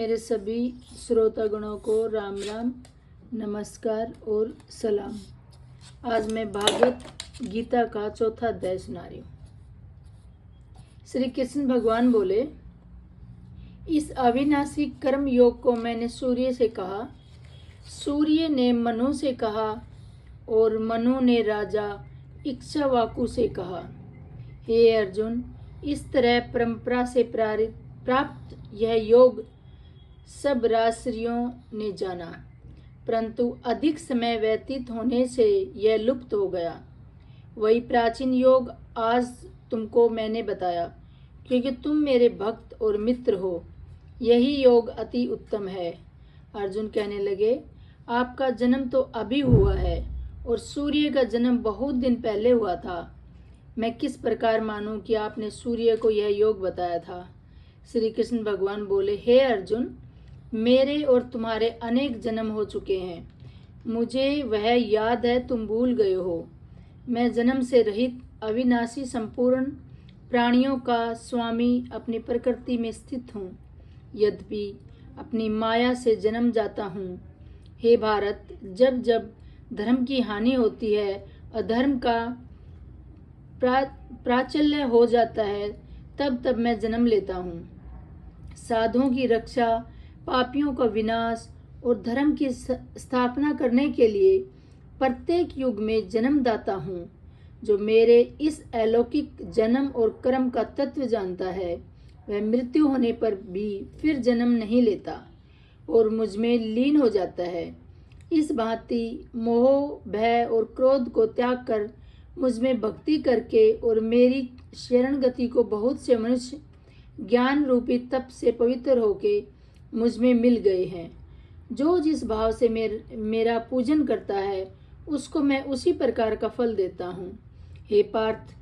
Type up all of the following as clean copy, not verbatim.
मेरे सभी श्रोतागणों को राम राम, नमस्कार और सलाम। आज मैं भागवत गीता का चौथा अध्याय सुना रही हूँ। श्री कृष्ण भगवान बोले, इस अविनाशी कर्म योग को मैंने सूर्य से कहा, सूर्य ने मनु से कहा और मनु ने राजा इक्ष्वाकु से कहा। हे अर्जुन, इस तरह परंपरा से प्राप्त यह योग सब राजर्षियों ने जाना, परंतु अधिक समय व्यतीत होने से यह लुप्त हो गया। वही प्राचीन योग आज तुमको मैंने बताया, क्योंकि तुम मेरे भक्त और मित्र हो। यही योग अति उत्तम है। अर्जुन कहने लगे, आपका जन्म तो अभी हुआ है और सूर्य का जन्म बहुत दिन पहले हुआ था। मैं किस प्रकार मानूं कि आपने सूर्य को यह योग बताया था। श्री कृष्ण भगवान बोले, हे अर्जुन, मेरे और तुम्हारे अनेक जन्म हो चुके हैं, मुझे वह याद है, तुम भूल गए हो। मैं जन्म से रहित अविनाशी संपूर्ण प्राणियों का स्वामी अपनी प्रकृति में स्थित हूँ, यद्यपि अपनी माया से जन्म जाता हूँ। हे भारत, जब जब धर्म की हानि होती है, अधर्म का प्राचल्य हो जाता है, तब तब मैं जन्म लेता हूँ। साधुओं की रक्षा, पापियों का विनाश और धर्म की स्थापना करने के लिए प्रत्येक युग में जन्मदाता हूँ। जो मेरे इस अलौकिक जन्म और कर्म का तत्व जानता है, वह मृत्यु होने पर भी फिर जन्म नहीं लेता और मुझ में लीन हो जाता है। इस भांति मोह, भय और क्रोध को त्याग कर मुझ में भक्ति करके और मेरी शरण गति को बहुत से मनुष्य ज्ञान रूपी तप से पवित्र होके मुझ में मिल गए हैं। जो जिस भाव से मेरा पूजन करता है, उसको मैं उसी प्रकार का फल देता हूँ। हे पार्थ,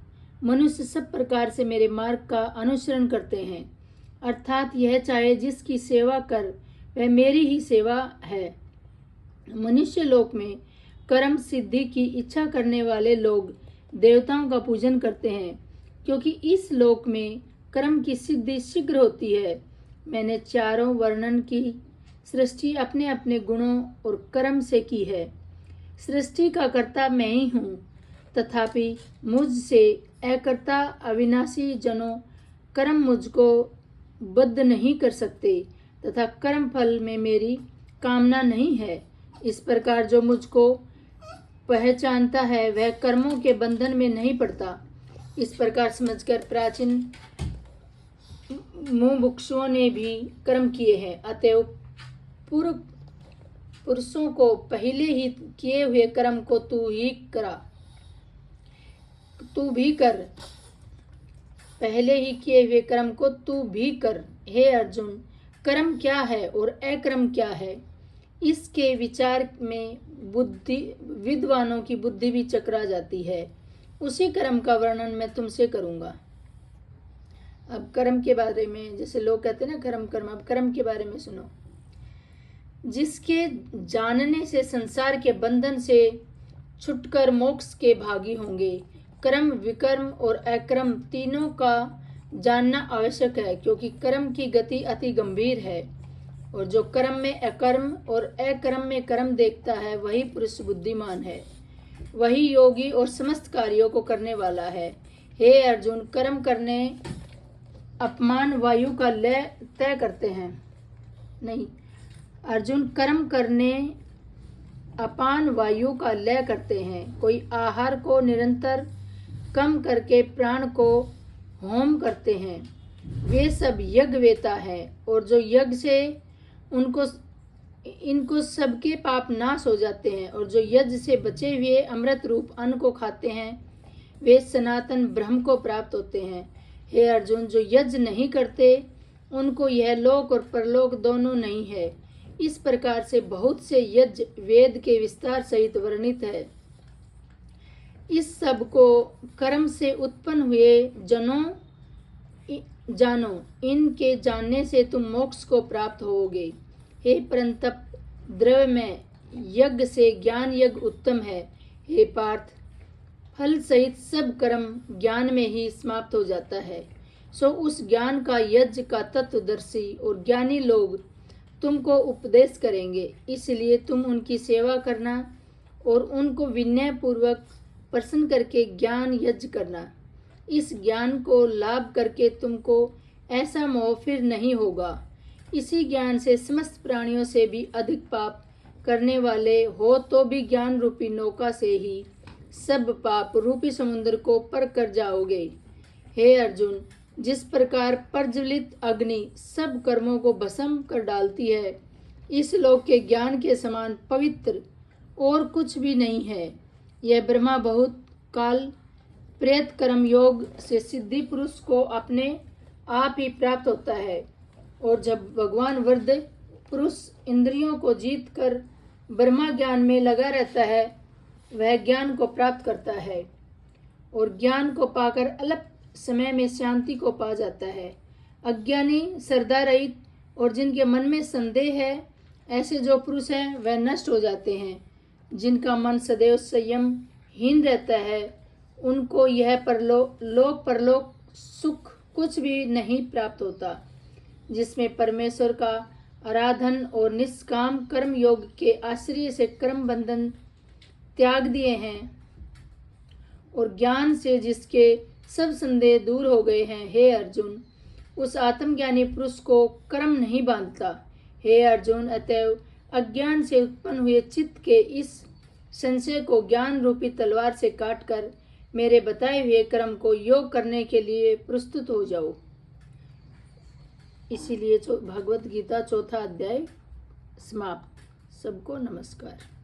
मनुष्य सब प्रकार से मेरे मार्ग का अनुसरण करते हैं, अर्थात यह चाहे जिसकी सेवा कर वह मेरी ही सेवा है। मनुष्य लोक में कर्म सिद्धि की इच्छा करने वाले लोग देवताओं का पूजन करते हैं, क्योंकि इस लोक में कर्म की सिद्धि शीघ्र होती है। मैंने चारों वर्णन की सृष्टि अपने अपने गुणों और कर्म से की है। सृष्टि का कर्ता मैं ही हूँ, तथापि मुझसे अकर्ता अविनाशी जनों कर्म मुझको बद्ध नहीं कर सकते तथा कर्म फल में मेरी कामना नहीं है। इस प्रकार जो मुझको पहचानता है, वह कर्मों के बंधन में नहीं पड़ता। इस प्रकार समझकर प्राचीन मुमुक्षुओं ने भी कर्म किए हैं, अतएव पूर्व पुरुषों को पहले ही किए हुए कर्म को तू भी कर। पहले ही किए हुए कर्म को तू भी कर। हे अर्जुन, कर्म क्या है और अकर्म क्या है, इसके विचार में विद्वानों की बुद्धि भी चकरा जाती है। उसी कर्म का वर्णन मैं तुमसे करूंगा। अब कर्म के बारे में, जैसे लोग कहते हैं ना कर्म कर्म, अब कर्म के बारे में सुनो। जिसके जानने से संसार के बंधन से छुटकर मोक्ष के भागी होंगे। कर्म, विकर्म और अकर्म तीनों का जानना आवश्यक है, क्योंकि कर्म की गति अति गंभीर है, और जो कर्म में अकर्म और अकर्म में कर्म देखता है, वही पुरुष बुद्धिमान है, वही योगी और समस्त कार्यों को करने वाला है। हे अर्जुन, कर्म करने अपमान वायु का लय तय करते हैं। नहीं, अर्जुन, कर्म करने अपान वायु का लय करते हैं। कोई आहार को निरंतर कम करके प्राण को होम करते हैं, वे सब यज्ञवेता है, और जो यज्ञ से इनको सबके पाप नाश हो जाते हैं, और जो यज्ञ से बचे हुए अमृत रूप अन्न को खाते हैं, वे सनातन ब्रह्म को प्राप्त होते हैं। हे अर्जुन, जो यज्ञ नहीं करते, उनको यह लोक और परलोक दोनों नहीं है। इस प्रकार से बहुत से यज्ञ वेद के विस्तार सहित वर्णित है। इस सब को कर्म से उत्पन्न हुए जानो, इनके जानने से तुम मोक्ष को प्राप्त होगे। हे परंतप, द्रव्य में यज्ञ से ज्ञान यज्ञ उत्तम है। हे पार्थ, फल सहित सब कर्म ज्ञान में ही समाप्त हो जाता है। सो उस ज्ञान का यज्ञ का तत्वदर्शी और ज्ञानी लोग तुमको उपदेश करेंगे, इसलिए तुम उनकी सेवा करना और उनको विनय पूर्वक प्रसन्न करके ज्ञान यज्ञ करना। इस ज्ञान को लाभ करके तुमको ऐसा मोह फिर नहीं होगा। इसी ज्ञान से समस्त प्राणियों से भी अधिक पाप करने वाले हो तो भी ज्ञान रूपी नौका से ही सब पाप रूपी समुद्र को पार कर जाओगे। हे अर्जुन, जिस प्रकार प्रज्वलित अग्नि सब कर्मों को भस्म कर डालती है, इस लोक के ज्ञान के समान पवित्र और कुछ भी नहीं है। यह ब्रह्मा बहुत काल प्रेत कर्म योग से सिद्धि पुरुष को अपने आप ही प्राप्त होता है, और जब भगवान वृद्ध पुरुष इंद्रियों को जीत कर ब्रह्मा ज्ञान में लगा रहता है, वह ज्ञान को प्राप्त करता है और ज्ञान को पाकर अल्प समय में शांति को पा जाता है। अज्ञानी, श्रद्धा रहित और जिनके मन में संदेह है, ऐसे जो पुरुष हैं वह नष्ट हो जाते हैं। जिनका मन सदैव संयमहीन रहता है, उनको यह लोक परलोक सुख कुछ भी नहीं प्राप्त होता। जिसमें परमेश्वर का आराधन और निष्काम कर्म योग के आश्रय से कर्म बंधन त्याग दिए हैं और ज्ञान से जिसके सब संदेह दूर हो गए हैं, हे अर्जुन, उस आत्मज्ञानी पुरुष को कर्म नहीं बांधता। हे अर्जुन, अतएव अज्ञान से उत्पन्न हुए चित्त के इस संशय को ज्ञान रूपी तलवार से काटकर मेरे बताए हुए कर्म को योग करने के लिए प्रस्तुत हो जाओ। इसीलिए भगवत गीता 4वां अध्याय समाप्त। सबको नमस्कार।